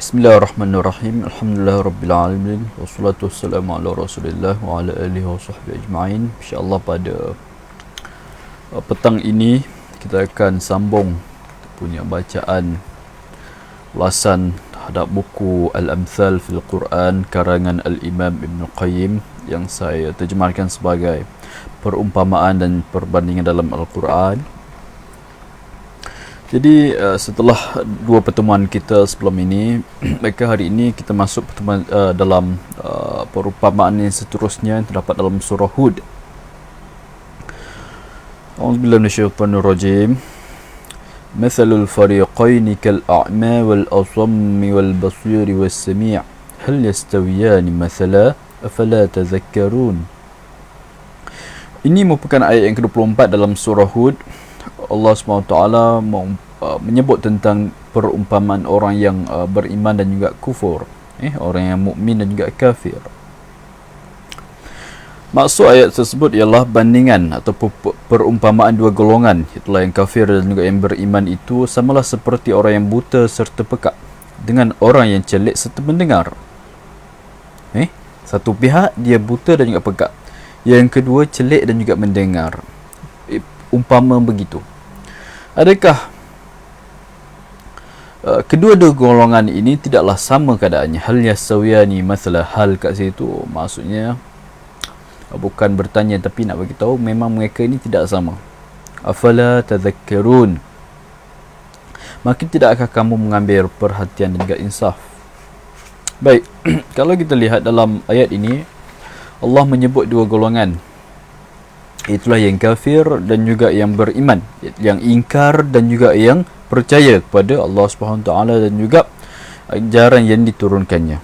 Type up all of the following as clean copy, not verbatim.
Bismillahirrahmanirrahim. Alhamdulillahirabbil wassalatu wassalamu ala Rasulillah wa ala alihi wasahbihi ajma'in. Insya-Allah pada petang ini kita akan sambung punya bacaan ulasan terhadap buku Al-Amthal fil Quran karangan Al-Imam Ibn Qayyim yang saya terjemahkan sebagai perumpamaan dan perbandingan dalam Al-Quran. Jadi setelah dua pertemuan kita sebelum ini, maka hari ini kita masuk pertemuan dalam perumpamaan yang seterusnya yang terdapat dalam surah Hud. A'udzubillahi minasyaitonir rajim. Mathalul fariqaini kal a'ma wal asammi wal basiri was sami' hal yastawiyani mathala afala tadhakkarun. Ini merupakan ayat yang ke-24 dalam surah Hud. Allah SWT menyebut tentang perumpamaan orang yang beriman dan juga kufur, orang yang mukmin dan juga kafir. Maksud ayat tersebut ialah bandingan atau perumpamaan dua golongan, itulah yang kafir dan juga yang beriman itu samalah seperti orang yang buta serta pekak dengan orang yang celik serta mendengar. Satu pihak dia buta dan juga pekak, yang kedua celik dan juga mendengar. Umpama begitu. Adakah kedua-dua golongan ini tidaklah sama keadaannya? Hal yasawiyani masalah hal kat situ maksudnya bukan bertanya tapi nak bagi tahu memang mereka ini tidak sama. Afala tadhakkarun, maka tidakkah kamu mengambil perhatian dan juga insaf? Baik, kalau kita lihat dalam ayat ini Allah menyebut dua golongan, itulah yang kafir dan juga yang beriman, yang ingkar dan juga yang percaya kepada Allah Subhanahu Taala dan juga ajaran yang diturunkannya.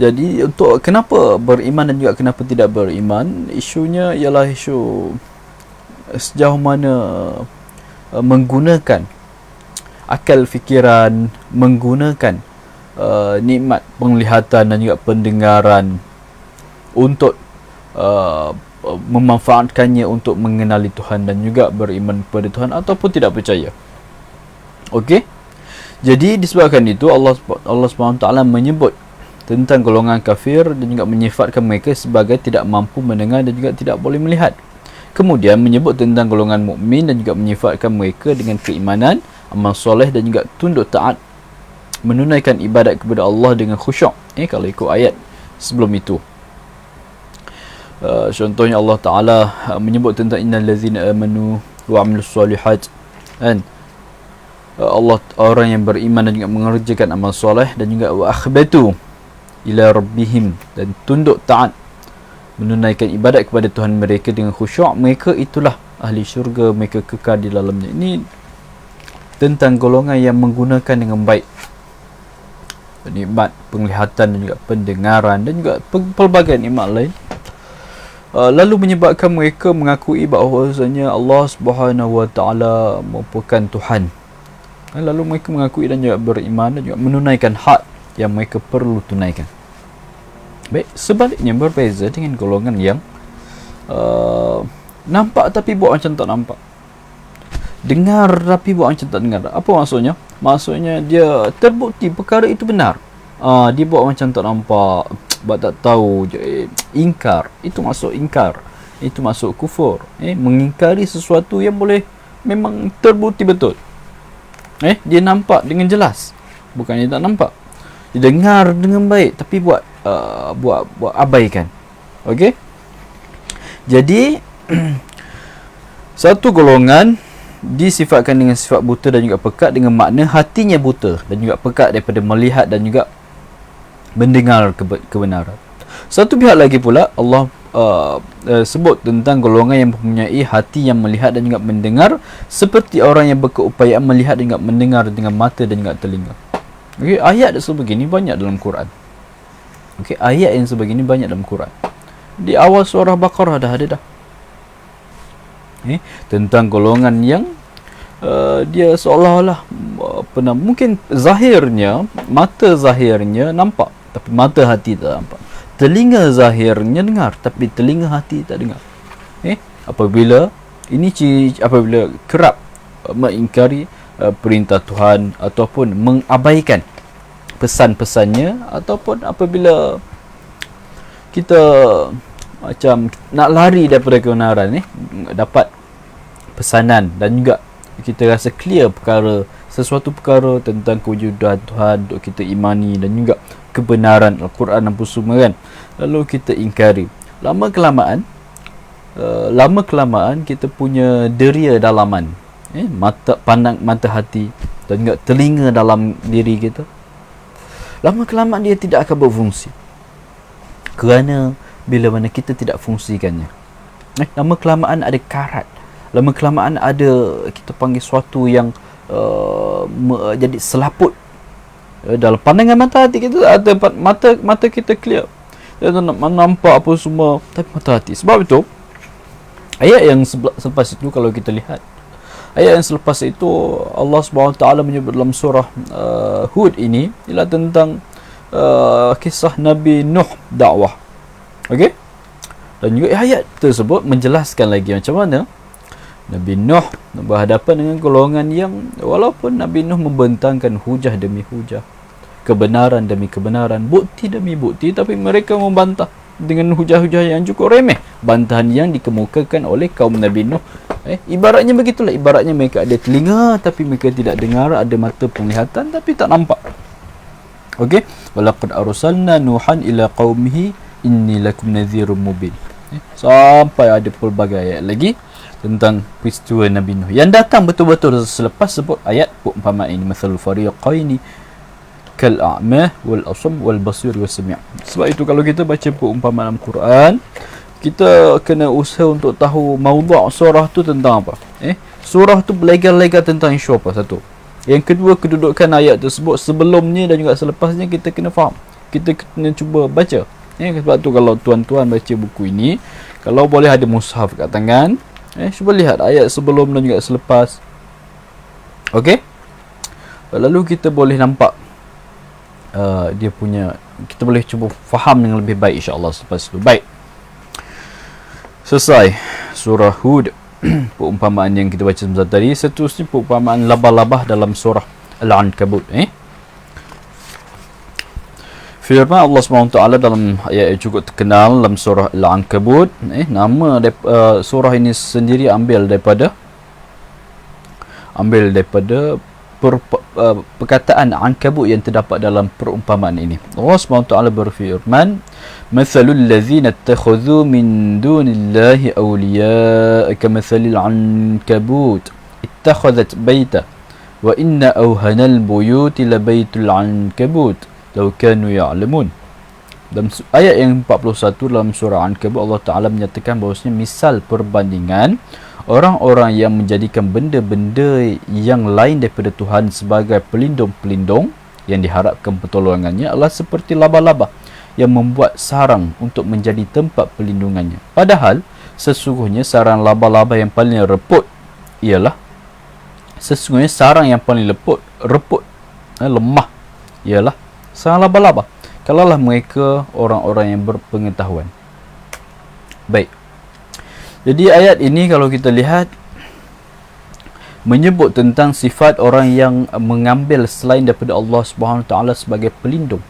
Jadi untuk kenapa beriman dan juga kenapa tidak beriman, isunya ialah isu sejauh mana menggunakan akal fikiran, menggunakan nikmat penglihatan dan juga pendengaran untuk memanfaatkannya untuk mengenali Tuhan dan juga beriman kepada Tuhan ataupun tidak percaya. Okey. Jadi disebabkan itu Allah SWT menyebut tentang golongan kafir dan juga menyifatkan mereka sebagai tidak mampu mendengar dan juga tidak boleh melihat. Kemudian menyebut tentang golongan mukmin dan juga menyifatkan mereka dengan keimanan, amal soleh dan juga tunduk taat, menunaikan ibadat kepada Allah dengan khusyuk. Kalau ikut ayat sebelum itu. Contohnya Allah Ta'ala menyebut tentang innal ladzina amanu wa amilus solihat, kan? Allah, orang yang beriman dan juga mengerjakan amal soleh dan juga wa akhbatu ila rabbihim, dan tunduk taat menunaikan ibadat kepada Tuhan mereka dengan khusyuk, mereka itulah ahli syurga, mereka kekal di dalamnya. Ini tentang golongan yang menggunakan dengan baik nikmat penglihatan dan juga pendengaran dan juga pelbagai nikmat lain, lalu menyebabkan mereka mengakui bahawasanya Allah Subhanahu Wa Taala merupakan Tuhan. Lalu mereka mengakui dan juga beriman dan juga menunaikan hak yang mereka perlu tunaikan. Baik, sebaliknya berbeza dengan golongan yang nampak tapi buat macam tak nampak, dengar tapi buat macam tak dengar. Apa maksudnya? Maksudnya dia terbukti perkara itu benar, dia buat macam tak nampak, buat tak tahu je. Ingkar, itu masuk ingkar, itu masuk kufur. Mengingkari sesuatu yang boleh memang terbukti betul. Dia nampak dengan jelas, bukannya tak nampak. Dia dengar dengan baik tapi buat abaikan. Okey. Jadi satu golongan disifatkan dengan sifat buta dan juga pekat dengan makna hatinya buta dan juga pekat daripada melihat dan juga mendengar kebenaran. Satu pihak lagi pula Allah sebut tentang golongan yang mempunyai hati yang melihat dan juga mendengar seperti orang yang berkeupayaan melihat dan juga mendengar dengan mata dan juga telinga. Okey, ayat sebegini banyak dalam Quran. Okey, ayat yang sebegini banyak dalam Quran. Di awal surah Baqarah dah ada dah. Tentang golongan yang dia seolah-olah mungkin zahirnya, mata zahirnya nampak tapi mata hati tak nampak. Telinga zahirnya dengar tapi telinga hati tak dengar. Apabila kerap mengingkari perintah Tuhan ataupun mengabaikan pesan-pesannya, ataupun apabila kita macam nak lari daripada kebenaran dapat pesanan dan juga kita rasa clear sesuatu perkara tentang kewujudan Tuhan untuk kita imani dan juga kebenaran Al-Quran dan semua kan, lalu kita ingkari. Lama kelamaan kita punya deria dalaman, mata hati dan juga telinga dalam diri kita, lama kelamaan dia tidak akan berfungsi, kerana bila mana kita tidak fungsikannya. Lama kelamaan ada karat, lama kelamaan ada kita panggil suatu yang jadi selaput dalam pandangan mata hati kita. Ada mata kita clear, kita nak nampak apa semua, tapi mata hati. Sebab itu ayat yang selepas itu, kalau kita lihat ayat yang selepas itu, Allah SWT menyebut dalam surah Hud ini ialah tentang kisah Nabi Nuh dakwah. Okey, dan juga ayat tersebut menjelaskan lagi macam mana Nabi Nuh berhadapan dengan golongan yang walaupun Nabi Nuh membentangkan hujah demi hujah, kebenaran demi kebenaran, bukti demi bukti, tapi mereka membantah dengan hujah-hujah yang cukup remeh, bantahan yang dikemukakan oleh kaum Nabi Nuh. Ibaratnya begitulah, ibaratnya mereka ada telinga tapi mereka tidak dengar, ada mata penglihatan tapi tak nampak. Okey, walaqad arsalna nuhan ila qaumihi inni lakum nadhirum mubin. Sampai ada pelbagai ayat lagi tentang peristiwa Nabi Nuh yang datang betul-betul selepas sebut ayat perumpamaan ini, mathalul fariqaini kal a'ma wal asam wal basir was sami'. Sebab itu kalau kita baca perumpamaan Al-Quran, kita kena usaha untuk tahu maudhu' surah tu tentang apa. Surah tu berlega-lega tentang isu apa, satu. Yang kedua, kedudukan ayat tersebut sebelumnya dan juga selepasnya kita kena faham. Kita kena cuba baca. Sebab tu kalau tuan-tuan baca buku ini, kalau boleh ada mushaf kat tangan, cuba lihat ayat sebelum dan juga selepas. Okey, lalu kita boleh nampak dia punya, kita boleh cuba faham dengan lebih baik insya-Allah selepas itu. Baik, selesai surah Hud. Perumpamaan yang kita baca sebentar tadi. Seterusnya perumpamaan labah-labah dalam surah Al-Ankabut. Firman Allah SWT dalam ayat yang cukup terkenal dalam surah Al-Ankabut. Nama surah ini sendiri ambil daripada perkataan Ankabut yang terdapat dalam perumpamaan ini. Allah SWT berfirman, mathalul ladzina ittakhadhu min dunillahi awliya'a kamathalil ankabut ittakhadhat baita wa inna awhanal buyuti labaitul ankabut law kanu ya'lamun. Dalam ayat yang 41 dalam surah Ankabut, Allah Ta'ala menyatakan bahawasanya misal perbandingan orang-orang yang menjadikan benda-benda yang lain daripada Tuhan sebagai pelindung-pelindung yang diharapkan pertolongannya adalah seperti laba-laba yang membuat sarang untuk menjadi tempat pelindungannya. Padahal sesungguhnya sarang laba-laba yang paling reput ialah lemah ialah sarang laba-laba, kalaulah mereka orang-orang yang berpengetahuan. Baik, jadi ayat ini kalau kita lihat menyebut tentang sifat orang yang mengambil selain daripada Allah Subhanahu Taala sebagai pelindung,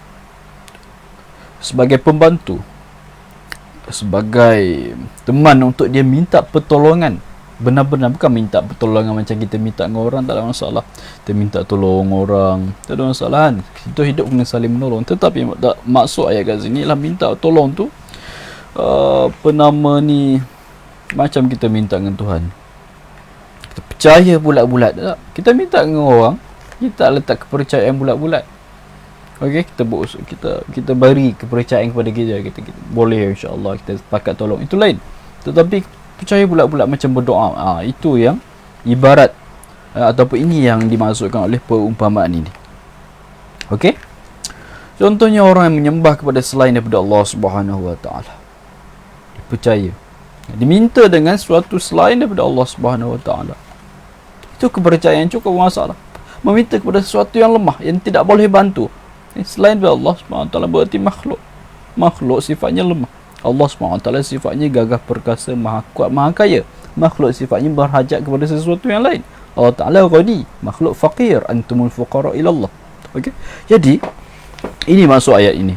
sebagai pembantu, sebagai teman untuk dia minta pertolongan. Benar-benar bukan minta pertolongan macam kita minta dengan orang, tak ada masalah. Kita minta tolong orang, tak ada masalah kan? Kita hidup kena saling menolong. Tetapi maksud ayat kat sini lah minta tolong tu macam kita minta dengan Tuhan. Kita percaya bulat-bulat tak? Kita minta dengan orang, kita letak kepercayaan bulat-bulat. Okey, kita beri kepercayaan kepada kita boleh insya-Allah kita sepakat tolong, itu lain. Tetapi percaya bulat-bulat macam berdoa, itu yang ibarat ataupun ini yang dimaksudkan oleh perumpamaan ini. Okey, contohnya orang yang menyembah kepada selain daripada Allah Subhanahu Wa Taala, percaya diminta dengan suatu selain daripada Allah Subhanahu Wa Taala, itu kepercayaan cukup masalah. Meminta kepada sesuatu yang lemah, yang tidak boleh bantu selain daripada Allah Subhanahu Wa Taala, berarti makhluk sifatnya lemah. Allah SWT sifatnya gagah perkasa, maha kuat, maha kaya. Makhluk sifatnya berhajat kepada sesuatu yang lain. Allah Ta'ala ghani, makhluk faqir, antumul fuqara ila Allah. Okey. Jadi ini masuk ayat ini.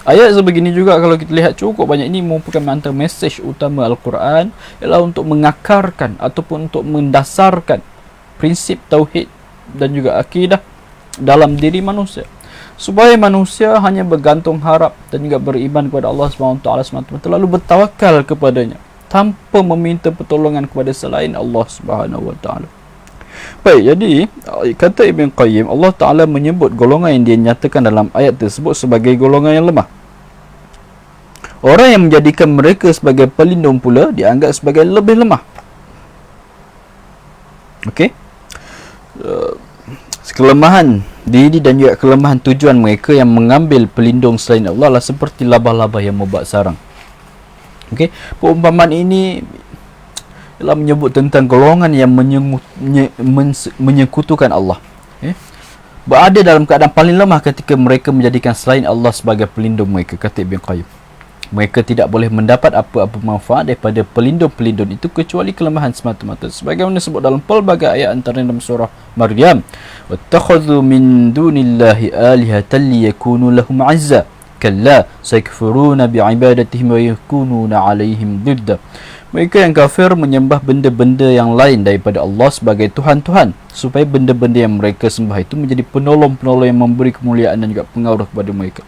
Ayat sebegini juga kalau kita lihat cukup banyak, ini merupakan antara mesej utama Al-Quran, ialah untuk mengakarkan ataupun untuk mendasarkan prinsip tauhid dan juga akidah dalam diri manusia, supaya manusia hanya bergantung harap dan juga beriman kepada Allah SWT semata-mata, lalu bertawakal kepadanya tanpa meminta pertolongan kepada selain Allah SWT. Baik, jadi kata Ibn Qayyim, Allah Ta'ala menyebut golongan yang dia nyatakan dalam ayat tersebut sebagai golongan yang lemah. Orang yang menjadikan mereka sebagai pelindung pula dianggap sebagai lebih lemah. Okey. Kelemahan diri dan juga kelemahan tujuan mereka yang mengambil pelindung selain Allah lah seperti labah-labah yang membuat sarang. Okey, perumpamaan ini ialah menyebut tentang golongan yang menyekutukan Allah. Berada dalam keadaan paling lemah ketika mereka menjadikan selain Allah sebagai pelindung mereka, kata Ibn Qayyim. Mereka tidak boleh mendapat apa-apa manfaat daripada pelindung-pelindung itu kecuali kelemahan semata-mata. Sebagaimana disebut dalam pelbagai ayat antara dalam surah Maryam, wattakhadhu min dunillahi alihatan liyakunu lahum 'azza kalla sayakfuruna bi'ibadatihim wa yakununa 'alaihim didda. Mereka yang kafir menyembah benda-benda yang lain daripada Allah sebagai Tuhan-Tuhan, supaya benda-benda yang mereka sembah itu menjadi penolong-penolong yang memberi kemuliaan dan juga pengaruh kepada mereka.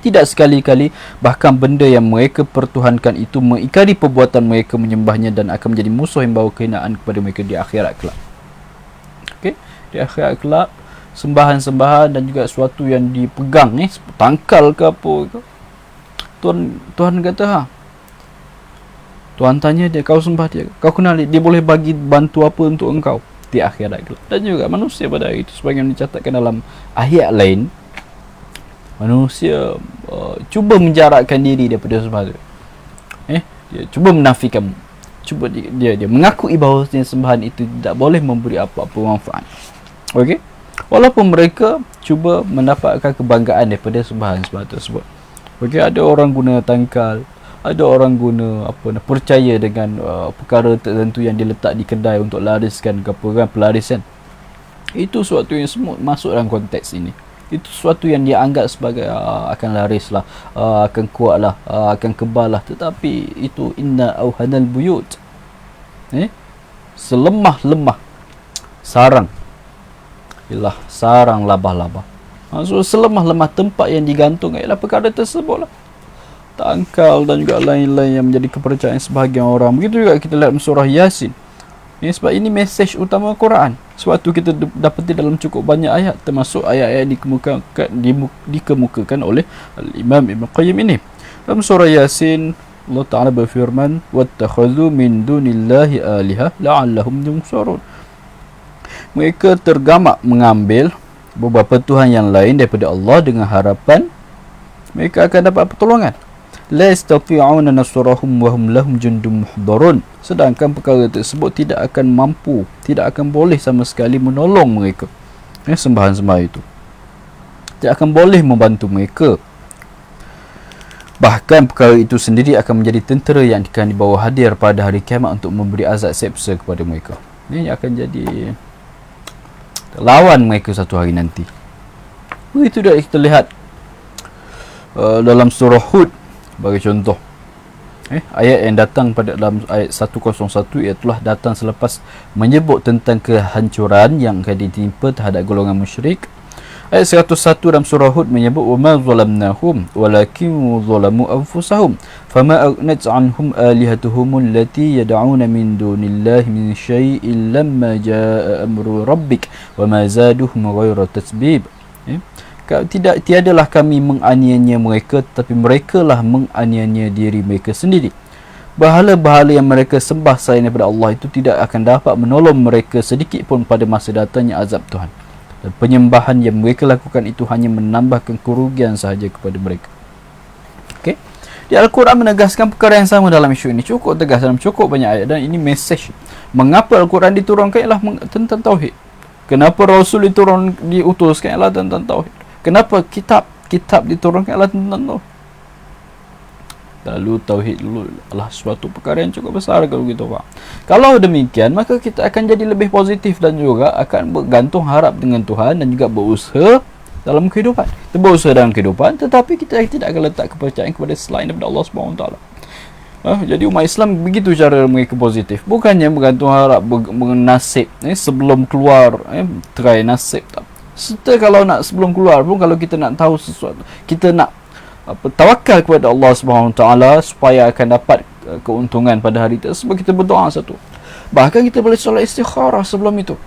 Tidak sekali-kali bahkan benda yang mereka pertuhankan itu mengingkari perbuatan mereka menyembahnya dan akan menjadi musuh yang bawa kehinaan kepada mereka di akhirat kelak. Okey, di akhirat kelak sembahan-sembahan dan juga sesuatu yang dipegang tangkal ke apa ke. Tuhan kata, Tuhan tanya dia, kau sembah dia, kau kenal dia boleh bagi bantu apa untuk engkau di akhirat kelak. Dan juga manusia pada hari itu, sebagaimana dicatatkan dalam ayat lain, manusia cuba menjarakkan diri daripada sembahan itu. Dia cuba menafikan, cuba dia mengakui bahawasanya sembahan itu tidak boleh memberi apa-apa manfaat. Okey, walaupun mereka cuba mendapatkan kebanggaan daripada sembahan-sembahan tersebut. Okey, ada orang guna tangkal, ada orang guna percaya dengan perkara tertentu yang diletak di kedai untuk lariskan ke apa kan, pelarisan. Itu suatu yang semua masuk dalam konteks ini. Itu sesuatu yang dia anggap sebagai akan laris lah, akan kuat lah, akan kebal lah. Tetapi itu inna auhanal buyut, selemah-lemah sarang, ialah sarang labah-labah. So selemah-lemah tempat yang digantung ialah perkara tersebut lah, tangkal dan juga lain-lain yang menjadi kepercayaan sebahagian orang. Begitu juga kita lihat surah Yasin. Sebab ini mesej utama Quran. Sebab tu kita dapati dalam cukup banyak ayat, termasuk ayat-ayat dikemukakan oleh Imam Ibn Qayyim ini. Dalam surah Yasin, Allah Ta'ala berfirman, wattakhadhu min dunillahi alihah la'allahum yunsurun. Mereka tergamak mengambil beberapa Tuhan yang lain daripada Allah dengan harapan mereka akan dapat pertolongan. La yastati'una nasrahum wa hum lahum jundum muhdarun. Sedangkan perkara tersebut tidak akan mampu, tidak akan boleh sama sekali menolong mereka. Sembahan-sembahan itu tidak akan boleh membantu mereka. Bahkan perkara itu sendiri akan menjadi tentera yang akan dibawa hadir pada hari kiamat untuk memberi azab seksa kepada mereka. Ini akan jadi lawan mereka satu hari nanti. Begitu dah kita lihat dalam surah Hud bagi contoh. Ayat yang datang pada dalam ayat 101 ialah datang selepas menyebut tentang kehancuran yang akan ditimpa terhadap golongan musyrik. Ayat 101 dalam surah Hud menyebut wa ma zalamnahum walakin zalamu anfusahum fama aghnat anhum alihatuhum allati yad'una min dunillahi min syai'in lamma jaa amru rabbik wa ma zaduhum ghayra tasbib. Tiadalah kami menganiaya mereka, tetapi merekalah menganiaya diri mereka sendiri. Bahala-bahala yang mereka sembah selain daripada Allah itu tidak akan dapat menolong mereka sedikit pun pada masa datangnya azab Tuhan. Dan penyembahan yang mereka lakukan itu hanya menambahkan kerugian sahaja kepada mereka. Okey. Di Al-Quran menegaskan perkara yang sama dalam isu ini. Cukup tegas dalam cukup banyak ayat, dan ini mesej mengapa Al-Quran diturunkan ialah tentang tauhid. Kenapa Rasul diutuskan ialah tentang tauhid. Kenapa kitab diturunkan adalah tentang Lalu tauhid dulu adalah suatu perkara yang cukup besar kalau kita faham. Kalau demikian, maka kita akan jadi lebih positif dan juga akan bergantung harap dengan Tuhan dan juga berusaha dalam kehidupan. Kita berusaha dalam kehidupan, tetapi kita tidak akan letak kepercayaan kepada selain daripada Allah SWT. Jadi umat Islam begitu cara mereka positif. Bukannya bergantung harap nasib sebelum keluar, try nasib tak. Serta kalau nak sebelum keluar pun, kalau kita nak tahu sesuatu, kita nak tawakal kepada Allah SWT supaya akan dapat keuntungan pada hari tersebut, kita berdoa satu. Bahkan kita boleh solat istikharah sebelum itu.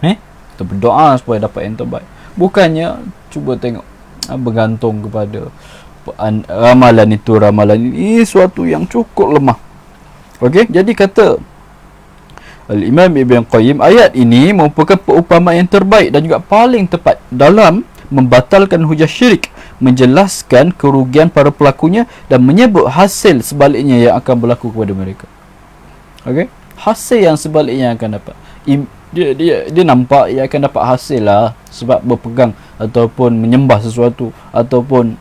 Kita berdoa supaya dapat yang terbaik. Bukannya cuba tengok bergantung kepada ramalan itu, ramalan ini, suatu yang cukup lemah. Okey, jadi kata Al-Imam Ibn Qayyim, ayat ini merupakan perumpamaan yang terbaik dan juga paling tepat dalam membatalkan hujah syirik, menjelaskan kerugian para pelakunya dan menyebut hasil sebaliknya yang akan berlaku kepada mereka. Okey, hasil yang sebaliknya akan dapat. Dia nampak ia akan dapat hasil lah sebab berpegang ataupun menyembah sesuatu, ataupun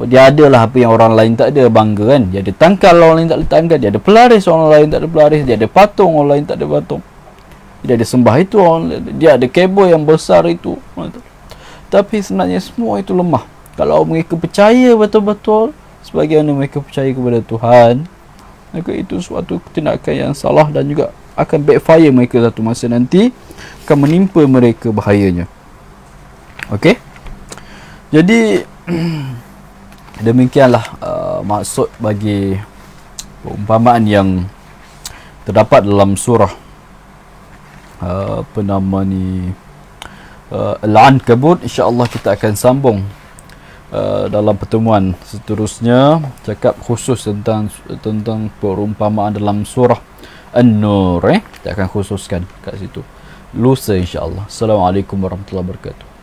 dia ada lah apa yang orang lain tak ada, bangga kan. Dia ada tangkal, orang lain tak ada tangkal. Dia ada pelaris, orang lain tak ada pelaris. Dia ada patung, orang lain tak ada patung. Dia ada sembah itu, dia ada kabel yang besar itu. Tapi sebenarnya semua itu lemah. Kalau mereka percaya betul-betul sebagaimana mereka percaya kepada Tuhan, maka itu suatu tindakan yang salah dan juga akan backfire mereka satu masa nanti, akan menimpa mereka bahayanya. Okey, jadi demikianlah maksud bagi perumpamaan yang terdapat dalam surah Al-Ankabut. InsyaAllah kita akan sambung dalam pertemuan seterusnya, cakap khusus tentang perumpamaan dalam surah An-Nur. Kita akan khususkan kat situ lusa insyaAllah. Assalamualaikum warahmatullahi wabarakatuh.